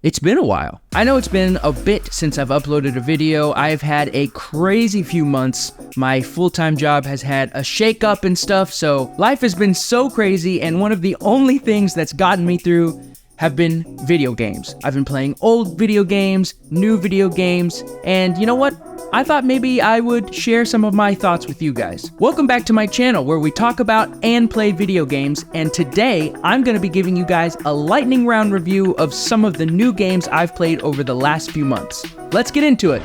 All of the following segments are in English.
It's been a while. I know it's been a bit since I've uploaded a video. I've had a crazy few months. My full-time job has had a shake-up and stuff, so life has been so crazy, and one of the only things that's gotten me through have been video games. I've been playing old video games, new video games, and you know what? I thought maybe I would share some of my thoughts with you guys. Welcome back to my channel where we talk about and play video games, and today I'm going to be giving you guys a lightning round review of some of the new games I've played over the last few months. Let's get into it.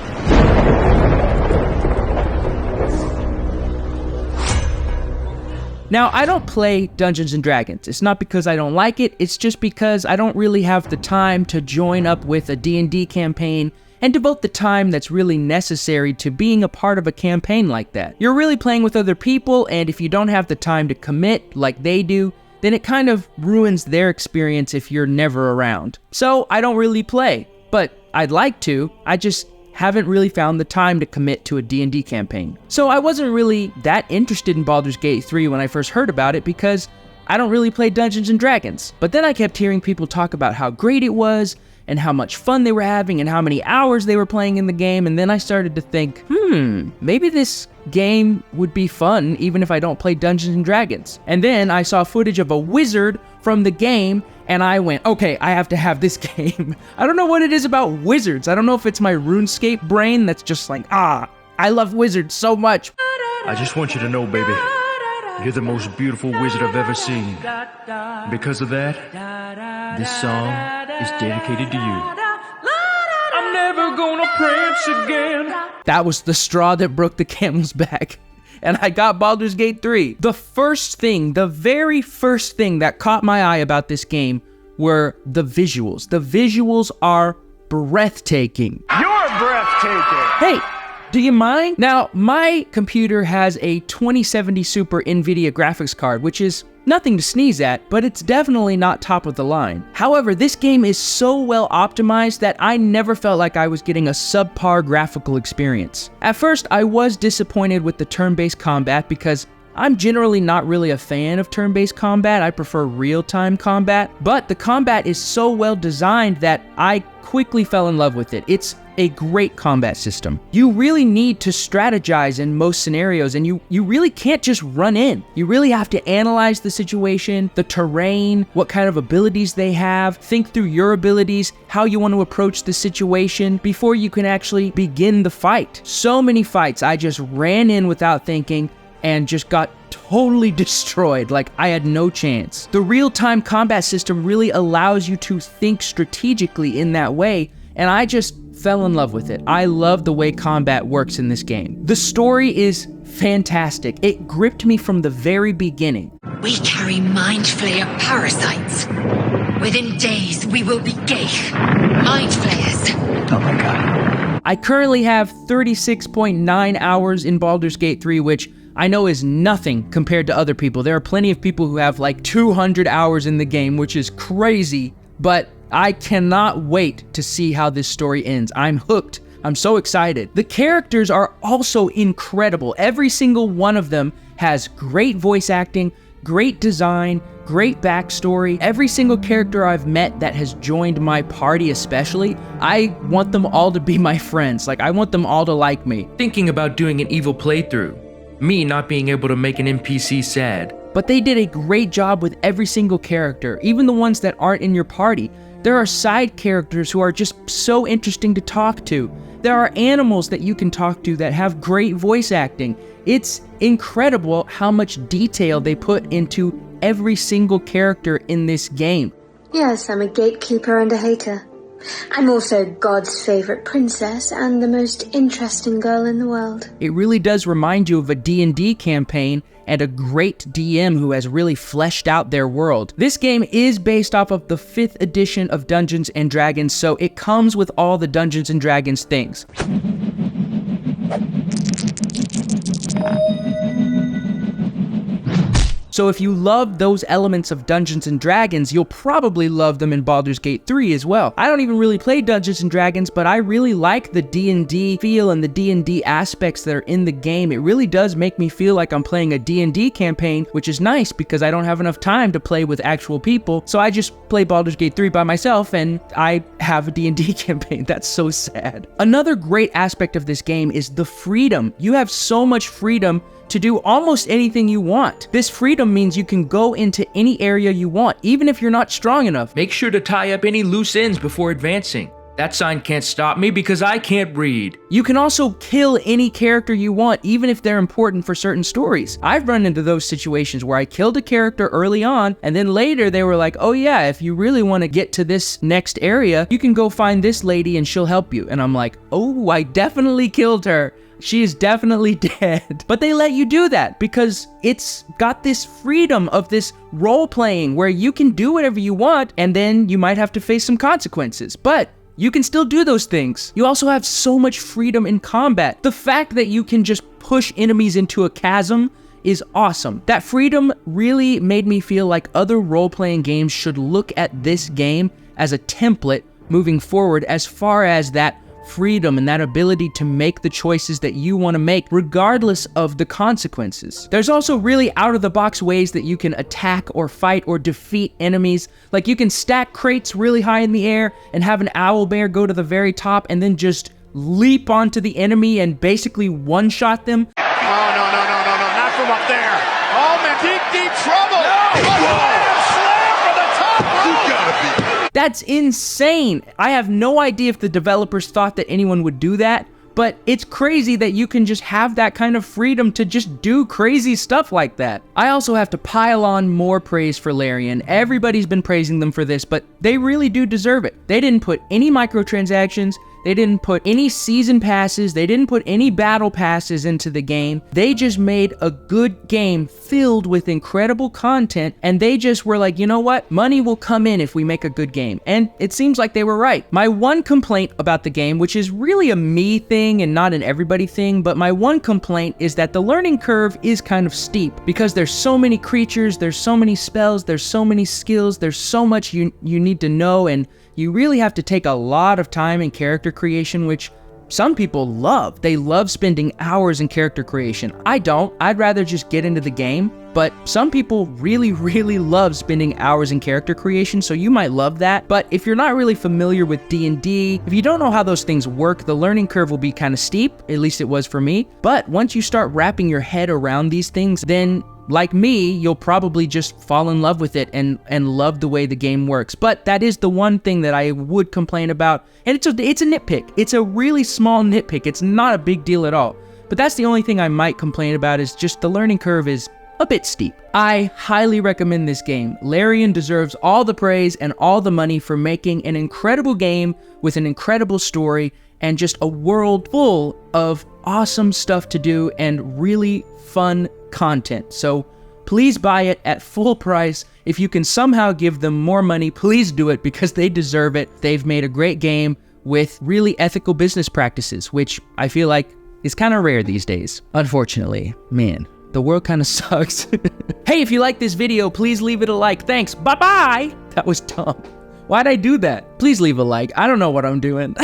Now, I don't play Dungeons & Dragons. It's not because I don't like it, it's just because I don't really have the time to join up with a D&D campaign and devote the time that's really necessary to being a part of a campaign like that. You're really playing with other people, and if you don't have the time to commit like they do, then it kind of ruins their experience if you're never around. So I don't really play, but I'd like to, I just haven't really found the time to commit to a D&D campaign. So I wasn't really that interested in Baldur's Gate 3 when I first heard about it because I don't really play Dungeons & Dragons. But then I kept hearing people talk about how great it was and how much fun they were having and how many hours they were playing in the game, and then I started to think, maybe this game would be fun even if I don't play Dungeons & Dragons. And then I saw footage of a wizard from the game, and I went, okay, I have to have this game. I don't know what it is about wizards. I don't know if it's my RuneScape brain that's just like, I love wizards so much. I just want you to know, baby, you're the most beautiful wizard I've ever seen. Because of that, this song is dedicated to you. I'm never gonna prance again. That was the straw that broke the camel's back. And I got Baldur's Gate 3. The very first thing that caught my eye about this game were the visuals. The visuals are breathtaking. You're breathtaking! Hey, do you mind? Now, my computer has a 2070 Super NVIDIA graphics card, which is nothing to sneeze at, but it's definitely not top of the line. However, this game is so well optimized that I never felt like I was getting a subpar graphical experience. At first, I was disappointed with the turn-based combat because I'm generally not really a fan of turn-based combat. I prefer real-time combat, but the combat is so well designed that I quickly fell in love with it. It's a great combat system. You really need to strategize in most scenarios, and you really can't just run in. You really have to analyze the situation, the terrain, what kind of abilities they have, think through your abilities, how you want to approach the situation before you can actually begin the fight. So many fights I just ran in without thinking and just got totally destroyed, like I had no chance. The real-time combat system really allows you to think strategically in that way, and I just fell in love with it. I love the way combat works in this game. The story is fantastic. It gripped me from the very beginning. We carry mind flayer parasites. Within days, we will be Geich, mind flayers. Oh my god. I currently have 36.9 hours in Baldur's Gate 3, which I know is nothing compared to other people. There are plenty of people who have like 200 hours in the game, which is crazy, but I cannot wait to see how this story ends. I'm hooked. I'm so excited. The characters are also incredible. Every single one of them has great voice acting, great design, great backstory. Every single character I've met that has joined my party especially, I want them all to be my friends. Like, I want them all to like me. Thinking about doing an evil playthrough. Me not being able to make an NPC sad. But they did a great job with every single character, even the ones that aren't in your party. There are side characters who are just so interesting to talk to. There are animals that you can talk to that have great voice acting. It's incredible how much detail they put into every single character in this game. Yes, I'm a gatekeeper and a hater. I'm also God's favorite princess and the most interesting girl in the world. It really does remind you of a D&D campaign and a great DM who has really fleshed out their world. This game is based off of the 5th edition of Dungeons & Dragons, so it comes with all the Dungeons & Dragons things. So if you love those elements of Dungeons & Dragons, you'll probably love them in Baldur's Gate 3 as well. I don't even really play Dungeons & Dragons, but I really like the D&D feel and the D&D aspects that are in the game. It really does make me feel like I'm playing a D&D campaign, which is nice because I don't have enough time to play with actual people. So I just play Baldur's Gate 3 by myself and I have a D&D campaign. That's so sad. Another great aspect of this game is the freedom. You have so much freedom to do almost anything you want. This freedom means you can go into any area you want, even if you're not strong enough. Make sure to tie up any loose ends before advancing. That sign can't stop me because I can't read. You can also kill any character you want, even if they're important for certain stories. I've run into those situations where I killed a character early on, and then later they were like, oh yeah, if you really want to get to this next area, you can go find this lady and she'll help you. And I'm like, oh, I definitely killed her. She is definitely dead. But they let you do that because it's got this freedom of this role-playing where you can do whatever you want, and then you might have to face some consequences. But you can still do those things. You also have so much freedom in combat. The fact that you can just push enemies into a chasm is awesome. That freedom really made me feel like other role-playing games should look at this game as a template moving forward as far as that freedom and that ability to make the choices that you want to make regardless of the consequences. There's also really out-of-the-box ways that you can attack or fight or defeat enemies. Like you can stack crates really high in the air and have an owlbear go to the very top and then just leap onto the enemy and basically one-shot them. Oh, no, not from up there. Oh, man, deep trouble. No! Slam for the top rope. You gotta be... That's insane. I have no idea if the developers thought that anyone would do that, but it's crazy that you can just have that kind of freedom to just do crazy stuff like that. I also have to pile on more praise for Larian. Everybody's been praising them for this, but they really do deserve it. They didn't put any microtransactions. They didn't put any season passes, they didn't put any battle passes into the game. They just made a good game filled with incredible content, and they just were like, you know what? Money will come in if we make a good game. And it seems like they were right. My one complaint about the game, which is really a me thing and not an everybody thing, but my one complaint is that the learning curve is kind of steep because there's so many creatures, there's so many spells, there's so many skills, there's so much you need to know, and you really have to take a lot of time in character creation, which some people love. They love spending hours in character creation. I don't. I'd rather just get into the game. But some people really, really love spending hours in character creation, so you might love that. But if you're not really familiar with D&D, if you don't know how those things work, the learning curve will be kind of steep. At least it was for me. But once you start wrapping your head around these things, then like me, you'll probably just fall in love with it and love the way the game works. But that is the one thing that I would complain about. And it's a nitpick. It's a really small nitpick. It's not a big deal at all. But that's the only thing I might complain about, is just the learning curve is a bit steep. I highly recommend this game. Larian deserves all the praise and all the money for making an incredible game with an incredible story and just a world full of awesome stuff to do and really fun content. So please buy it at full price. If you can somehow give them more money, please do it because they deserve it. They've made a great game with really ethical business practices, which I feel like is kind of rare these days. Unfortunately, man, the world kind of sucks. Hey, if you like this video, please leave it a like. Thanks. Bye-bye. That was dumb. Why'd I do that? Please leave a like. I don't know what I'm doing.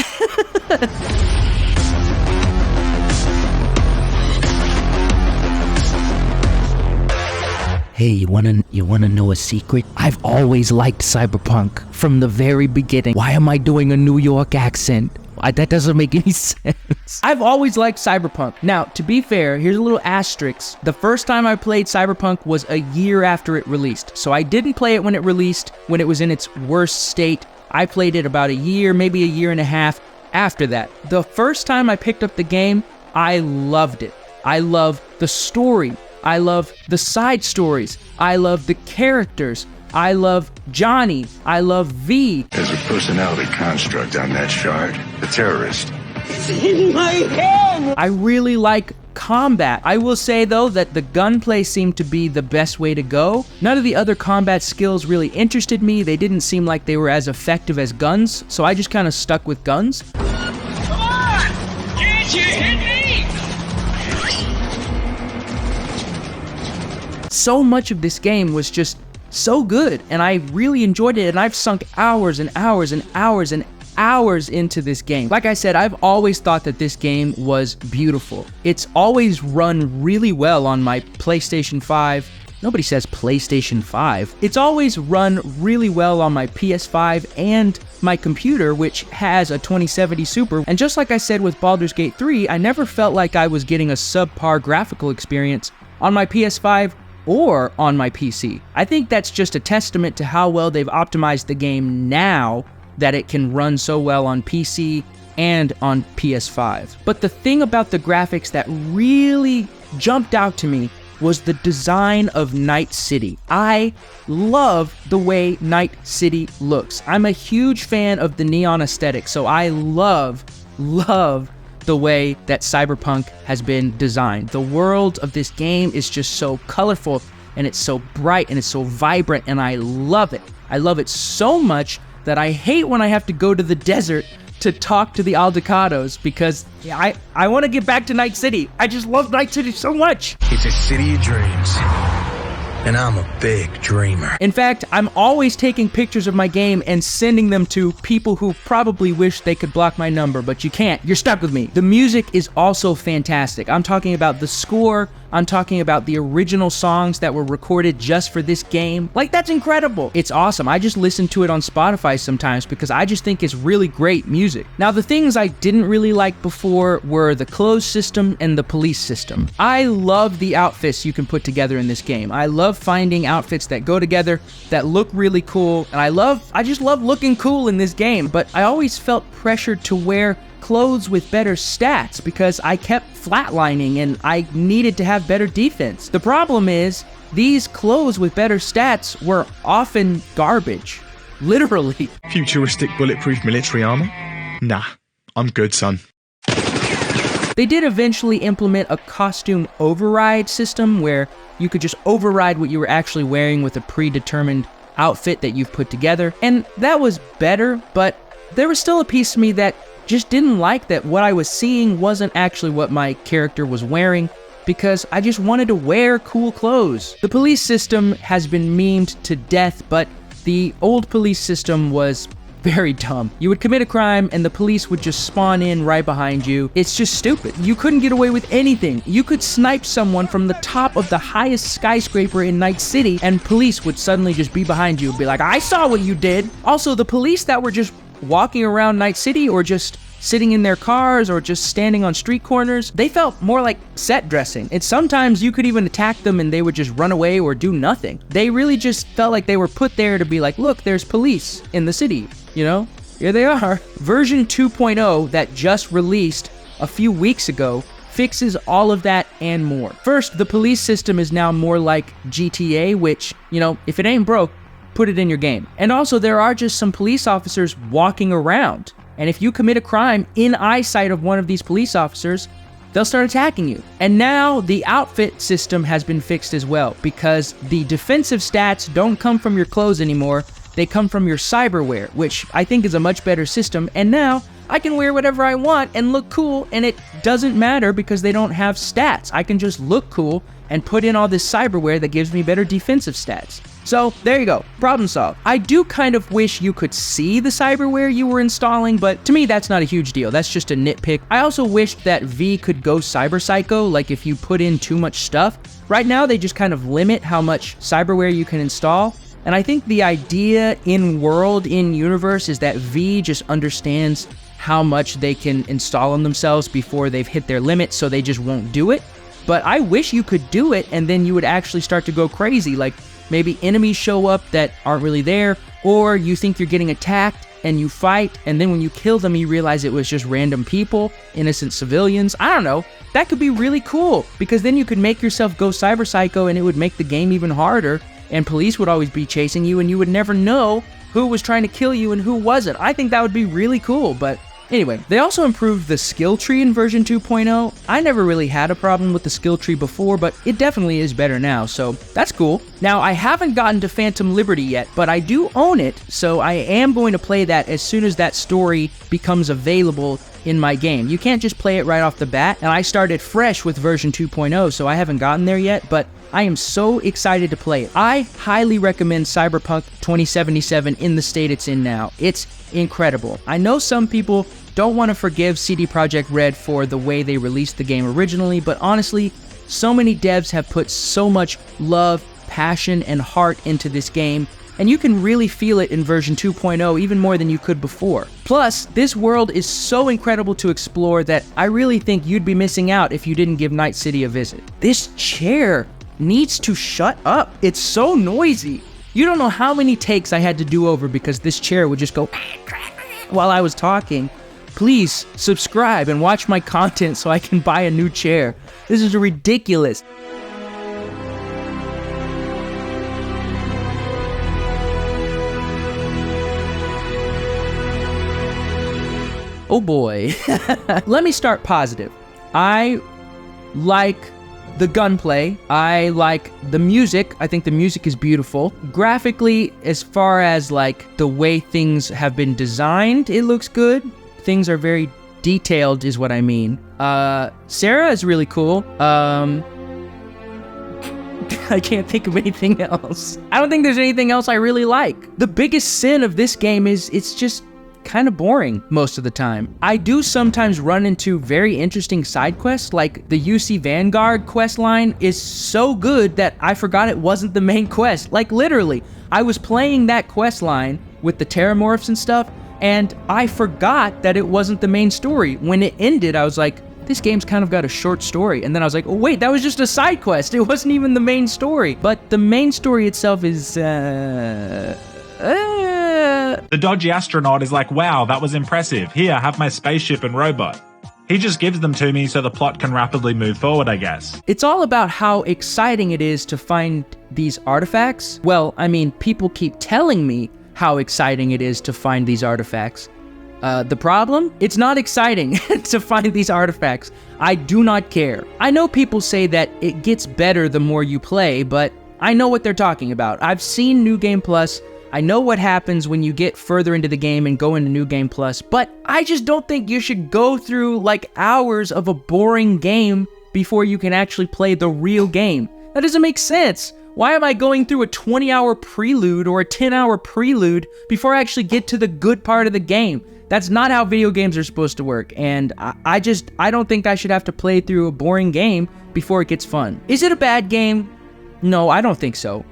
Hey, you wanna know a secret? I've always liked Cyberpunk from the very beginning. Why am I doing a New York accent? That doesn't make any sense. I've always liked Cyberpunk. Now, to be fair, here's a little asterisk. The first time I played Cyberpunk was a year after it released. So I didn't play it when it released, when it was in its worst state. I played it about a year, maybe a year and a half after that. The first time I picked up the game, I loved it. I love the story. I love the side stories. I love the characters. I love Johnny. I love V. There's a personality construct on that shard. The terrorist. It's in my head! I really like combat. I will say though that the gunplay seemed to be the best way to go. None of the other combat skills really interested me. They didn't seem like they were as effective as guns, so I just kind of stuck with guns. Come on! Can't you hit me? so much of this game was just so good, and I really enjoyed it, and I've sunk hours and hours and hours and hours into this game. Like I said, I've always thought that this game was beautiful. It's always run really well on my PlayStation 5. Nobody says PlayStation 5. It's always run really well on my PS5 and my computer, which has a 2070 Super. And just like I said with Baldur's Gate 3, I never felt like I was getting a subpar graphical experience on my PS5 or on my PC. I think that's just a testament to how well they've optimized the game now that it can run so well on PC and on PS5. But the thing about the graphics that really jumped out to me was the design of Night City. I love the way Night City looks. I'm a huge fan of the neon aesthetic, so I love the way that Cyberpunk has been designed. The world of this game is just so colorful, and it's so bright, and it's so vibrant, and I love it. I love it so much that I hate when I have to go to the desert to talk to the Aldecados, because I want to get back to Night City. I just love Night City so much. It's a city of dreams, and I'm a big dreamer. In fact, I'm always taking pictures of my game and sending them to people who probably wish they could block my number, but you can't. You're stuck with me. The music is also fantastic. I'm talking about the score. I'm talking about the original songs that were recorded just for this game. Like, that's incredible. It's awesome. I just listen to it on Spotify sometimes because I just think it's really great music. Now, the things I didn't really like before were the clothes system and the police system. I love the outfits you can put together in this game. I love finding outfits that go together, that look really cool, and I just love looking cool in this game, but I always felt pressured to wear clothes with better stats because I kept flatlining and I needed to have better defense. The problem is, these clothes with better stats were often garbage. Literally. Futuristic bulletproof military armor? Nah, I'm good, son. They did eventually implement a costume override system where you could just override what you were actually wearing with a predetermined outfit that you've put together, and that was better, but there was still a piece of me that just didn't like that what I was seeing wasn't actually what my character was wearing, because I just wanted to wear cool clothes. The police system has been memed to death, but the old police system was very dumb. You would commit a crime and the police would just spawn in right behind you. It's just stupid. You couldn't get away with anything. You could snipe someone from the top of the highest skyscraper in Night City and police would suddenly just be behind you and be like, I saw what you did. Also, the police that were just walking around Night City or just sitting in their cars or just standing on street corners, they felt more like set dressing. And sometimes you could even attack them and they would just run away or do nothing. They really just felt like they were put there to be like, look, there's police in the city, you know? Here they are. Version 2.0 that just released a few weeks ago fixes all of that and more. First, the police system is now more like GTA, which, you know, if it ain't broke, put it in your game. And also, there are just some police officers walking around. And if you commit a crime in eyesight of one of these police officers, they'll start attacking you. And now the outfit system has been fixed as well, because the defensive stats don't come from your clothes anymore. They come from your cyberware, which I think is a much better system. And now I can wear whatever I want and look cool, and it doesn't matter because they don't have stats. I can just look cool and put in all this cyberware that gives me better defensive stats. So there you go, problem solved. I do kind of wish you could see the cyberware you were installing, but to me that's not a huge deal. That's just a nitpick. I also wish that V could go cyber psycho, like if you put in too much stuff. Right now they just kind of limit how much cyberware you can install. And I think the idea in world, in universe, is that V just understands how much they can install on themselves before they've hit their limit, so they just won't do it. But I wish you could do it and then you would actually start to go crazy, like maybe enemies show up that aren't really there, or you think you're getting attacked and you fight, and then when you kill them, you realize it was just random people, innocent civilians. I don't know. That could be really cool, because then you could make yourself go cyber psycho and it would make the game even harder, and police would always be chasing you and you would never know who was trying to kill you and who wasn't. I think that would be really cool, but anyway, they also improved the skill tree in version 2.0. I never really had a problem with the skill tree before, but it definitely is better now, so that's cool. Now, I haven't gotten to Phantom Liberty yet, but I do own it, so I am going to play that as soon as that story becomes available in my game. You can't just play it right off the bat, and I started fresh with version 2.0, so I haven't gotten there yet, but I am so excited to play it. I highly recommend Cyberpunk 2077 in the state it's in now. It's incredible. I know some people don't want to forgive CD Projekt Red for the way they released the game originally, but honestly, so many devs have put so much love, passion, and heart into this game, and you can really feel it in version 2.0 even more than you could before. Plus, this world is so incredible to explore that I really think you'd be missing out if you didn't give Night City a visit. This chair needs to shut up. It's so noisy. You don't know how many takes I had to do over because this chair would just go while I was talking. Please subscribe and watch my content so I can buy a new chair. This is ridiculous. Oh boy. Let me start positive. I like the gunplay. I like the music. I think the music is beautiful. Graphically, as far as like the way things have been designed, it looks good. Things are very detailed is what I mean. Sarah is really cool. I can't think of anything else. I don't think there's anything else I really like. The biggest sin of this game is it's just kind of boring most of the time. I do sometimes run into very interesting side quests, like the UC Vanguard quest line is so good that I forgot it wasn't the main quest. Like literally, I was playing that quest line with the Terramorphs and stuff, and I forgot that it wasn't the main story. When it ended, I was like, this game's kind of got a short story. And then I was like, oh wait, that was just a side quest. It wasn't even the main story. But the main story itself is, The dodgy astronaut is like, wow, that was impressive. Here, have my spaceship and robot. He just gives them to me so the plot can rapidly move forward, I guess. It's all about how exciting it is to find these artifacts. Well, I mean, people keep telling me how exciting it is to find these artifacts. The problem? It's not exciting to find these artifacts. I do not care. I know people say that it gets better the more you play, but I know what they're talking about. I've seen New Game Plus. I know what happens when you get further into the game and go into New Game Plus, but I just don't think you should go through like hours of a boring game before you can actually play the real game. That doesn't make sense. Why am I going through a 20-hour prelude or a 10-hour prelude before I actually get to the good part of the game? That's not how video games are supposed to work, and I don't think I should have to play through a boring game before it gets fun. Is it a bad game? No, I don't think so.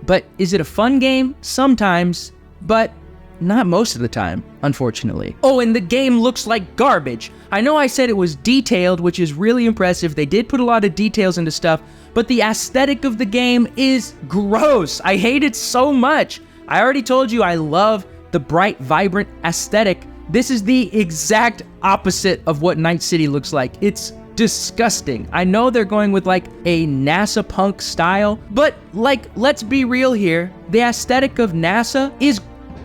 But is it a fun game? Sometimes, but not most of the time, unfortunately. Oh, and the game looks like garbage. I know I said it was detailed, which is really impressive. They did put a lot of details into stuff, but the aesthetic of the game is gross. I hate it so much. I already told you I love the bright, vibrant aesthetic. This is the exact opposite of what Night City looks like. It's disgusting. I know they're going with like a NASA punk style, but like, let's be real here. The aesthetic of NASA is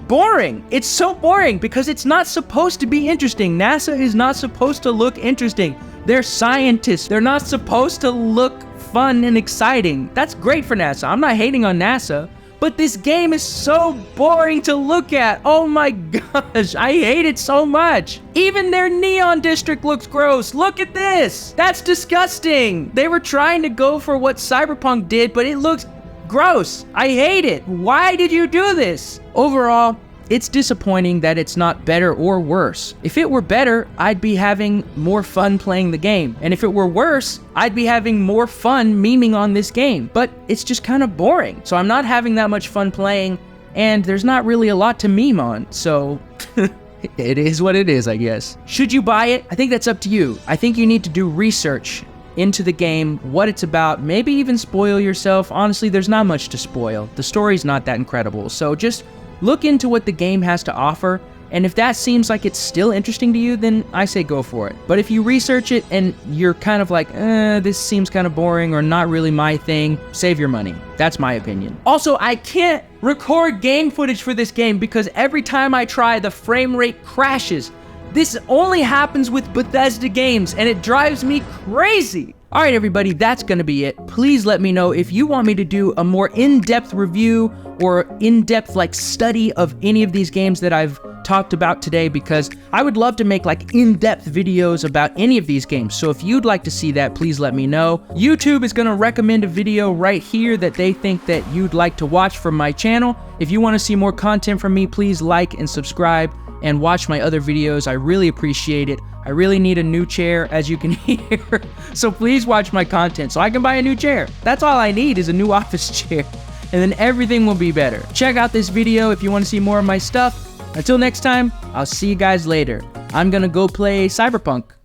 boring. It's so boring because it's not supposed to be interesting. NASA is not supposed to look interesting. They're scientists. They're not supposed to look fun and exciting. That's great for NASA. I'm not hating on NASA. But this game is so boring to look at. Oh my gosh, I hate it so much. Even their neon district looks gross. Look at this. That's disgusting. They were trying to go for what Cyberpunk did, but it looks gross. I hate it. Why did you do this? Overall, it's disappointing that it's not better or worse. If it were better, I'd be having more fun playing the game. And if it were worse, I'd be having more fun memeing on this game. But it's just kind of boring. So I'm not having that much fun playing, and there's not really a lot to meme on. So it is what it is, I guess. Should you buy it? I think that's up to you. I think you need to do research into the game, what it's about, maybe even spoil yourself. Honestly, there's not much to spoil. The story's not that incredible. So just look into what the game has to offer, and if that seems like it's still interesting to you, then I say go for it. But if you research it and you're kind of like, this seems kind of boring or not really my thing, save your money. That's my opinion. Also, I can't record game footage for this game because every time I try, the frame rate crashes. This only happens with Bethesda games, and it drives me crazy. All right, everybody, that's gonna be it. Please let me know if you want me to do a more in-depth review or in-depth like study of any of these games that I've talked about today because I would love to make like in-depth videos about any of these games. So if you'd like to see that, please let me know. YouTube is gonna recommend a video right here that they think that you'd like to watch from my channel. If you wanna see more content from me, please like and subscribe and watch my other videos. I really appreciate it. I really need a new chair, as you can hear. So please watch my content so I can buy a new chair. That's all I need is a new office chair. And then everything will be better. Check out this video if you want to see more of my stuff. Until next time, I'll see you guys later. I'm gonna go play Cyberpunk.